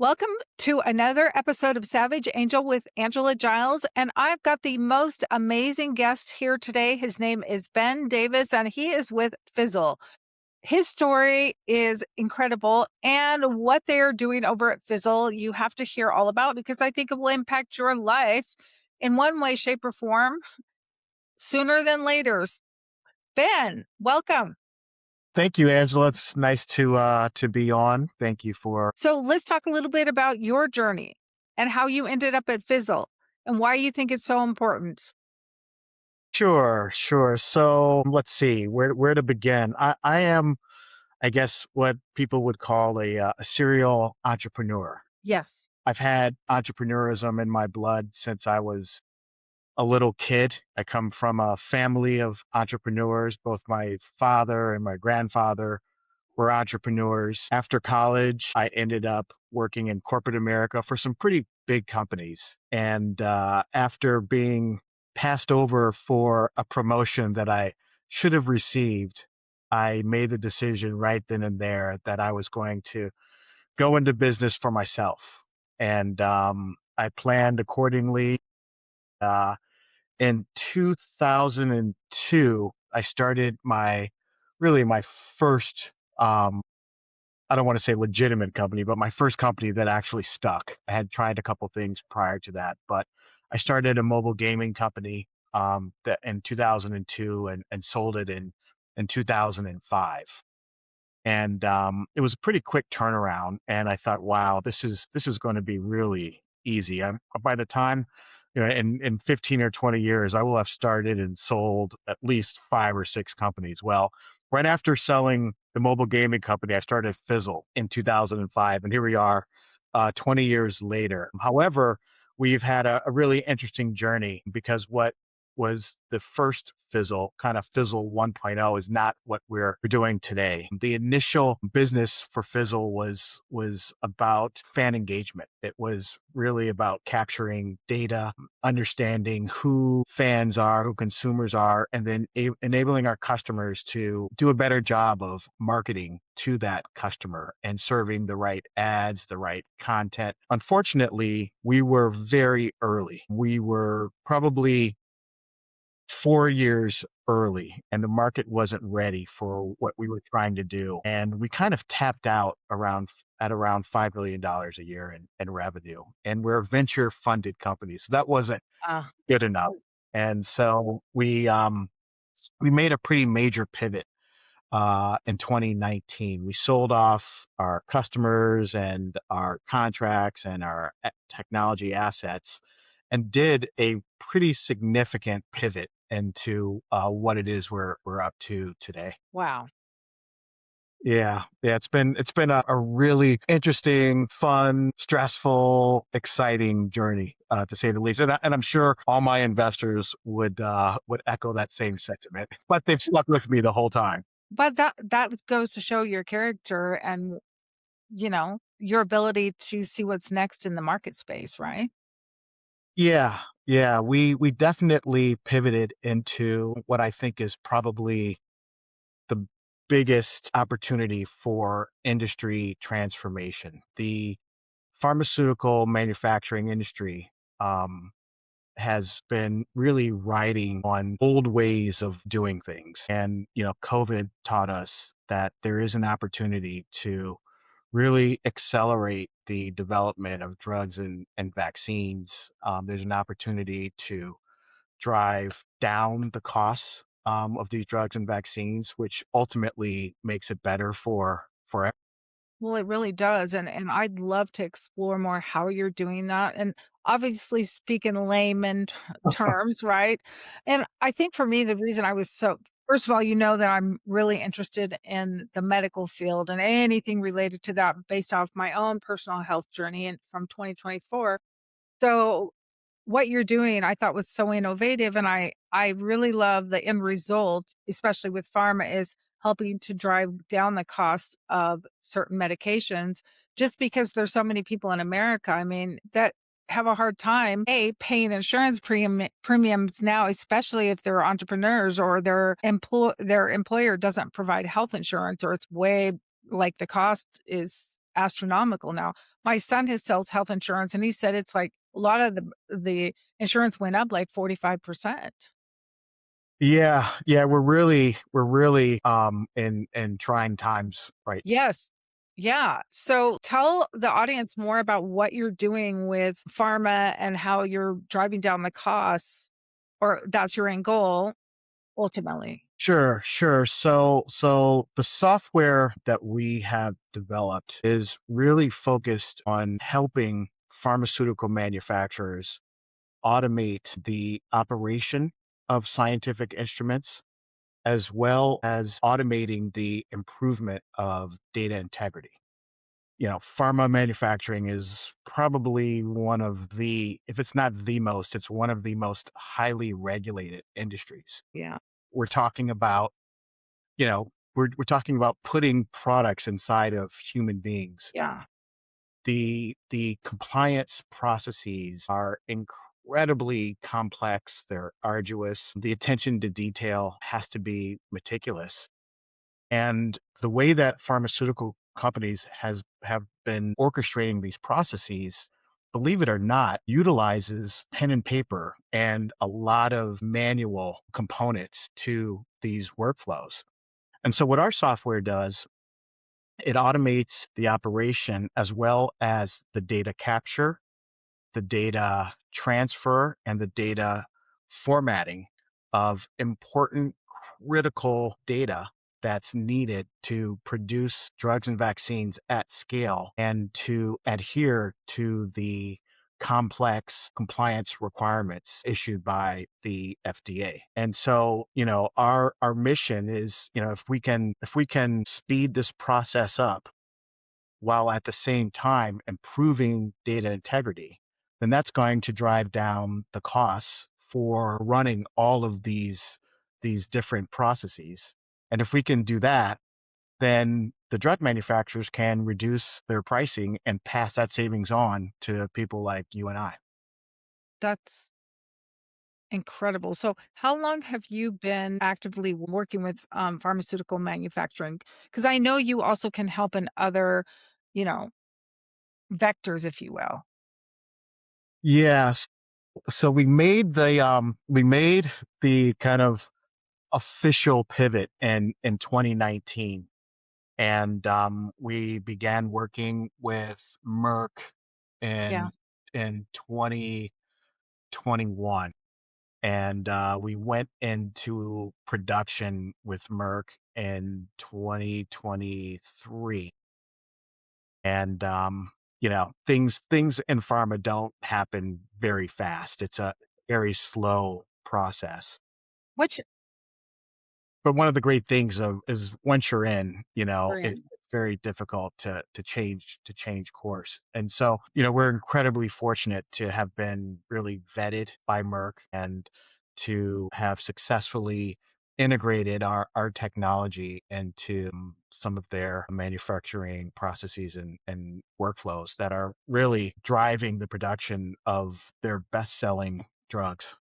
Welcome to another episode of Savage Angel with Angela Giles. And I've got the most amazing guest here today. His name is Ben Davis, and he is with Phizzle. His story is incredible, and what they are doing over at Phizzle, you have to hear all about because I think it will impact your life in one way, shape, or form sooner than later. Ben, welcome. Thank you, Angela. It's nice to be on. Thank you for So let's talk a little bit about your journey and how you ended up at Fizzle and why you think it's so important. sure. So let's see where to begin. I am, I guess, what people would call a serial entrepreneur. Yes. I've had entrepreneurism in my blood since I was a little kid. I come from a family of entrepreneurs. Both my father and my grandfather were entrepreneurs. After college, I ended up working in corporate America for some pretty big companies. And after being passed over for a promotion that I should have received, I made the decision right then and there that I was going to go into business for myself. And I planned accordingly. Uh, in 2002, I started my first I don't want to say legitimate company, but my first company that actually stuck. I had tried a couple things prior to that, but I started a mobile gaming company that in 2002 and sold it in 2005. And it was a pretty quick turnaround. And I thought, wow, this is going to be really easy. By the time, in 15 or 20 years, I will have started and sold at least five or six companies. Well, right after selling the mobile gaming company, I started Fizzle in 2005, and here we are, 20 years later. However, we've had a really interesting journey because what was the first Fizzle, kind of Fizzle 1.0, is not what we're doing today. The initial business for Fizzle was about fan engagement. It was really about capturing data, understanding who fans are, who consumers are, and then enabling our customers to do a better job of marketing to that customer and serving the right ads, the right content. Unfortunately, we were very early. We were probably 4 years early, and the market wasn't ready for what we were trying to do. And we kind of tapped out around $5 million a year in revenue. And we're a venture funded company. So that wasn't Ah, good enough. And so we made a pretty major pivot in 2019. We sold off our customers and our contracts and our technology assets and did a pretty significant pivot into what it is we're up to today. wow. Yeah. It's been a really interesting, fun, stressful, exciting journey, to say the least. And I'm sure all my investors would echo that same sentiment. But they've stuck with me the whole time. But that goes to show your character and, your ability to see what's next in the market space, right? Yeah. We definitely pivoted into what I think is probably the biggest opportunity for industry transformation. The pharmaceutical manufacturing industry has been really riding on old ways of doing things. And, COVID taught us that there is an opportunity to really accelerate the development of drugs and vaccines. There's an opportunity to drive down the costs of these drugs and vaccines, which ultimately makes it better for. Well, it really does, and I'd love to explore more how you're doing that, and obviously speak in layman terms, right? And I think for me, the reason I was so first of all, you know that I'm really interested in the medical field and anything related to that based off my own personal health journey and from 2024. So what you're doing, I thought was so innovative, and I really love the end result, especially with pharma, is helping to drive down the costs of certain medications just because there's so many people in America, I mean, that have a hard time, A, paying insurance premiums now, especially if they're entrepreneurs or their employer doesn't provide health insurance or it's way like the cost is astronomical now. My son, his sells health insurance, and he said it's like a lot of the insurance went up like 45%. Yeah, yeah, we're really in trying times, right? Yes. Yeah. So tell the audience more about what you're doing with pharma and how you're driving down the costs, or that's your end goal ultimately. Sure, sure. So the software that we have developed is really focused on helping pharmaceutical manufacturers automate the operation of scientific instruments, as well as automating the improvement of data integrity. Pharma manufacturing is probably one of the, if it's not the most, it's one of the most highly regulated industries. Yeah. We're talking about, we're talking about putting products inside of human beings. Yeah. The compliance processes are incredibly complex, they're arduous. The attention to detail has to be meticulous. And the way that pharmaceutical companies have been orchestrating these processes, believe it or not, utilizes pen and paper and a lot of manual components to these workflows. And so what our software does, it automates the operation as well as the data capture, the data transfer, and the data formatting of important critical data that's needed to produce drugs and vaccines at scale and to adhere to the complex compliance requirements issued by the FDA. And so, our mission is, if we can speed this process up while at the same time improving data integrity, then that's going to drive down the costs for running all of these different processes. And if we can do that, then the drug manufacturers can reduce their pricing and pass that savings on to people like you and I. That's incredible. So how long have you been actively working with pharmaceutical manufacturing? Because I know you also can help in other, you know, vectors, if you will. Yes. So we made the kind of official pivot in 2019. And we began working with Merck Yeah. in 2021, and we went into production with Merck in 2023. And things in pharma don't happen very fast. It's a very slow process. Which But one of the great things of is once you're in, you're it's in. very difficult to change course. And so, we're incredibly fortunate to have been really vetted by Merck and to have successfully integrated our technology into some of their manufacturing processes and workflows that are really driving the production of their best-selling drugs.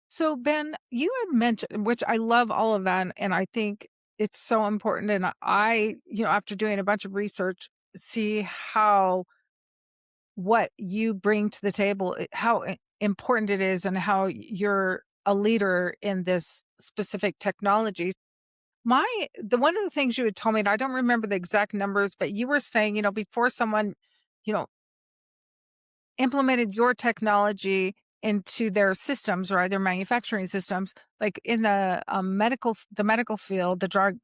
So, Ben, you had mentioned, which I love all of that, and I think it's so important. And after doing a bunch of research, see how what you bring to the table, how important it is, and how you're a leader in this specific technology. The one of the things you had told me, and I don't remember the exact numbers, but you were saying, before someone, you know, implemented your technology into their systems, or their manufacturing systems, like in the medical field, the drug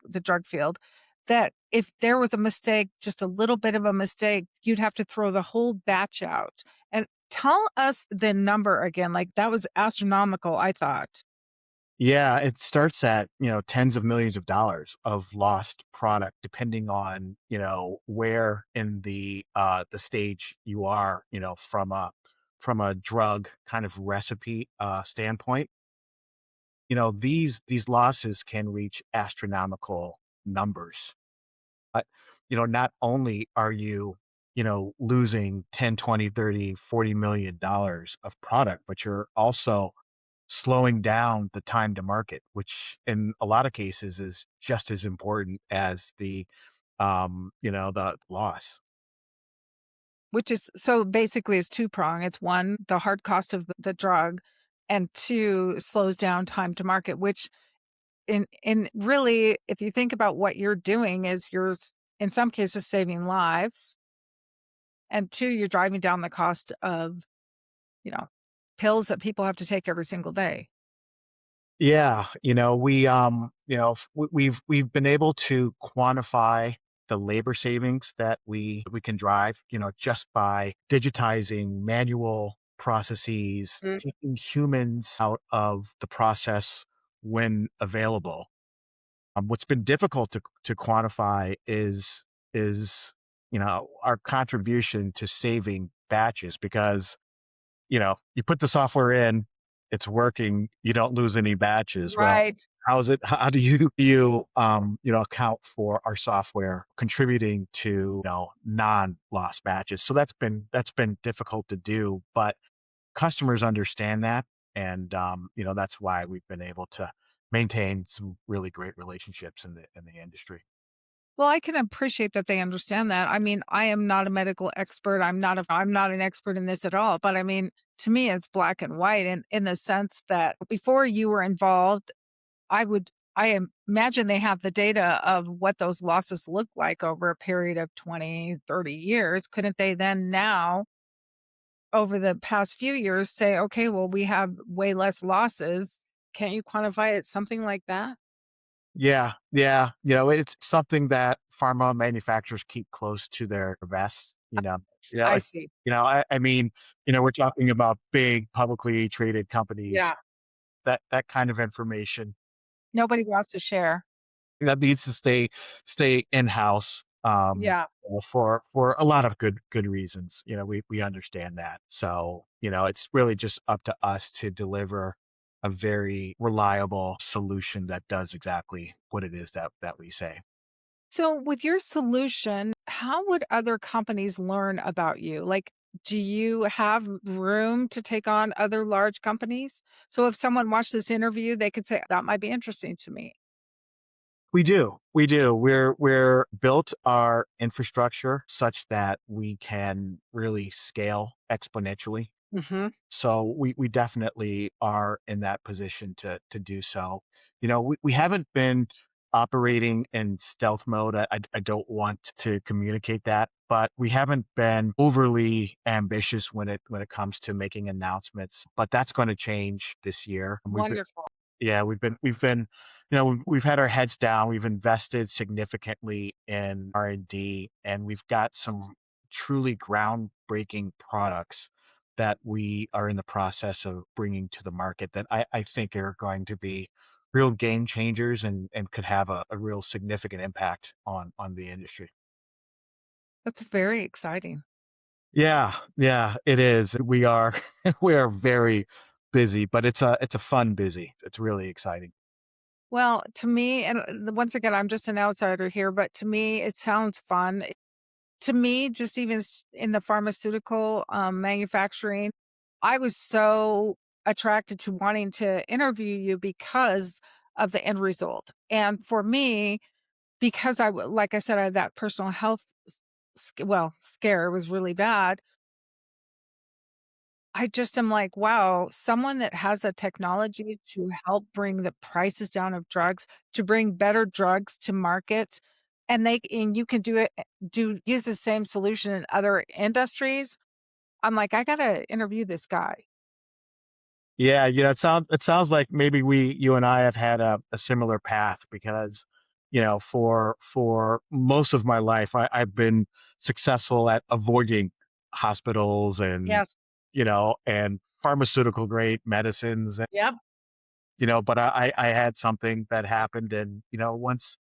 field, that if there was a mistake, just a little bit of a mistake, you'd have to throw the whole batch out. And tell us the number again. Like, that was astronomical, I thought. Yeah, it starts at, tens of millions of dollars of lost product depending on, where in the stage you are, from a drug kind of recipe standpoint. These losses can reach astronomical numbers. But, not only are you, losing 10, 20, 30, 40 million dollars of product, but you're also slowing down the time to market, which in a lot of cases is just as important as the the loss. which is so basically it's two-prong. It's 1, the hard cost of the drug, and 2, slows down time to market, which in really, if you think about what you're doing is in some cases, saving lives, and 2, you're driving down the cost of, you know, pills that people have to take every single day. Yeah, we've been able to quantify the labor savings that we can drive, just by digitizing manual processes, Mm. taking humans out of the process when available. What's been difficult to quantify is our contribution to saving batches because you put the software in, it's working, you don't lose any batches. Well, Right. how do account for our software contributing to, non-lost batches? So that's been difficult to do, but customers understand that. And, that's why we've been able to maintain some really great relationships in the industry. Well, I can appreciate that they understand that. I mean, I am not a medical expert. I'm not an expert in this at all, but I mean, to me it's black and white in the sense that before you were involved, I imagine they have the data of what those losses look like over a period of 20, 30 years. Couldn't they then now over the past few years say, "Okay, well, we have way less losses." Can't you quantify it something like that? Yeah, yeah. It's something that pharma manufacturers keep close to their vest, I like, see. I mean, we're talking about big publicly traded companies. Yeah. That kind of information Nobody wants to share. that needs to stay in-house, Yeah. for a lot of good reasons. We understand that. So, it's really just up to us to deliver a very reliable solution that does exactly what it is that we say. So, with your solution, how would other companies learn about you? Like, do you have room to take on other large companies? So, if someone watched this interview, they could say, that might be interesting to me. We do. We do. We're built our infrastructure such that we can really scale exponentially. Hmm. So we definitely are in that position to do so. We haven't been operating in stealth mode. I don't want to communicate that, but we haven't been overly ambitious when it comes to making announcements. But that's going to change this year. Wonderful. Yeah, we've been, we've had our heads down. We've invested significantly in R&D, and we've got some truly groundbreaking products that we are in the process of bringing to the market that I think are going to be real game changers and could have a real significant impact on the industry. That's very exciting. Yeah, yeah, it is. We are we are very busy, but it's a fun busy. It's really exciting. Well, to me, and once again, I'm just an outsider here, but to me, it sounds fun. To me, just even in the pharmaceutical manufacturing, I was so attracted to wanting to interview you because of the end result. And for me, because like I said, I had that personal health, scare was really bad. I just am like, wow, someone that has a technology to help bring the prices down of drugs, to bring better drugs to market, and you can do it, use the same solution in other industries. I'm like, I gotta interview this guy. Yeah, it sounds like maybe you and I have had a similar path because, for most of my life, I've been successful at avoiding hospitals Yes. and pharmaceutical grade medicines, Yep. but I had something that happened, and once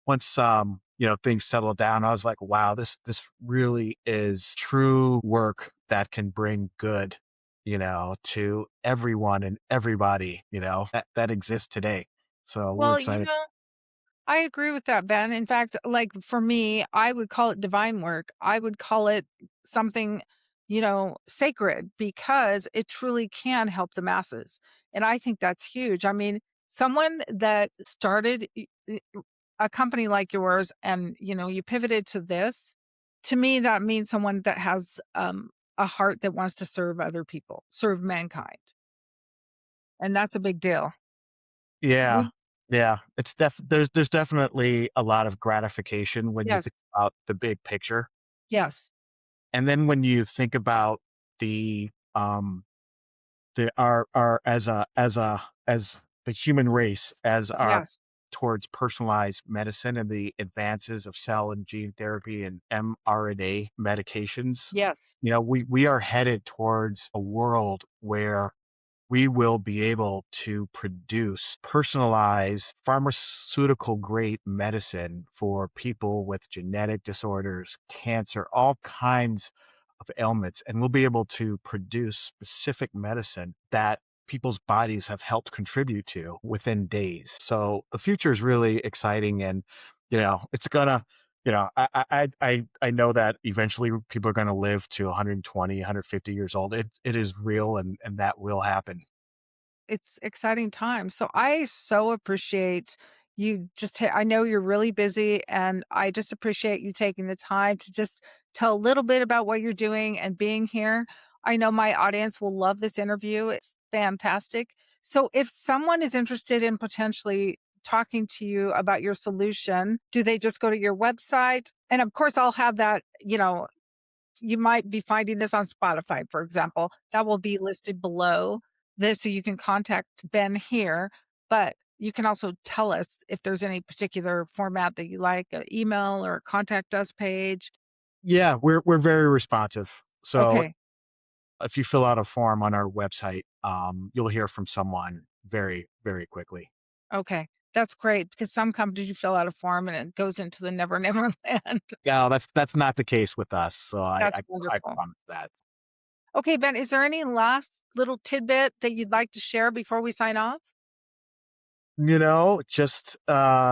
things settled down, I was like, wow, this really is true work that can bring good, to everyone and everybody, that exists today. So we're Well, excited. I agree with that, Ben. In fact, like for me, I would call it divine work. I would call it something, sacred because it truly can help the masses. And I think that's huge. I mean, someone that started a company like yours and, you pivoted to this, to me, that means someone that has, a heart that wants to serve other people, serve mankind, and that's a big deal. Yeah. We Yeah. There's definitely a lot of gratification when you Yes, think about the big picture. yes, And then when you think about the, our as the human race, as our yes, towards personalized medicine and the advances of cell and gene therapy and mRNA medications, yes, we are headed towards a world where we will be able to produce personalized pharmaceutical grade medicine for people with genetic disorders, cancer, all kinds of ailments. And we'll be able to produce specific medicine that people's bodies have helped contribute to within days. So the future is really exciting, and it's gonna I know that eventually people are going to live to 120, 150 years old. It is real, and that will happen. it's exciting times. So I so appreciate you I know you're really busy, and I just appreciate you taking the time to just tell a little bit about what you're doing and being here. I know my audience will love this interview. It's fantastic. So if someone is interested in potentially talking to you about your solution, do they just go to your website? And of course, I'll have that, you might be finding this on Spotify, for example. That will be listed below this, so you can contact Ben here, but you can also tell us if there's any particular format that you like, a email or a contact us page. Yeah, we're very responsive. So Okay, if you fill out a form on our website, you'll hear from someone very, very quickly. okay. That's great because some companies you fill out a form and it goes into the never, never land. Yeah, that's not the case with us. So That's I wonderful. promise that. Okay, Ben, is there any last little tidbit that you'd like to share before we sign off? Just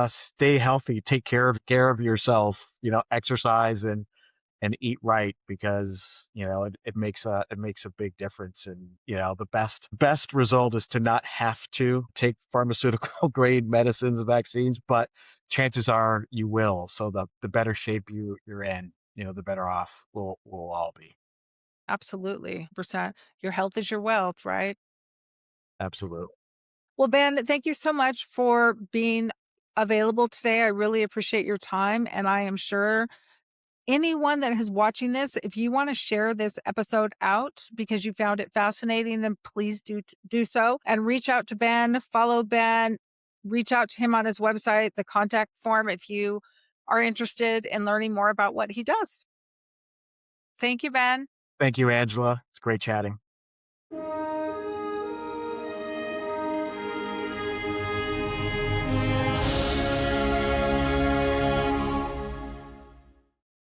stay healthy, take care of yourself, exercise and eat right, because it makes a big difference. And the best result is to not have to take pharmaceutical grade medicines and vaccines, but chances are you will. So the better shape you're in, the better off we'll all be. Absolutely. Percent. Your health is your wealth, right? Absolutely. Well, Ben, thank you so much for being available today. I really appreciate your time. And I am sure anyone that is watching this, if you want to share this episode out because you found it fascinating, then please do so and reach out to Ben, follow Ben, reach out to him on his website, the contact form if you are interested in learning more about what he does. Thank you, Ben. Thank you, Angela. It's great chatting.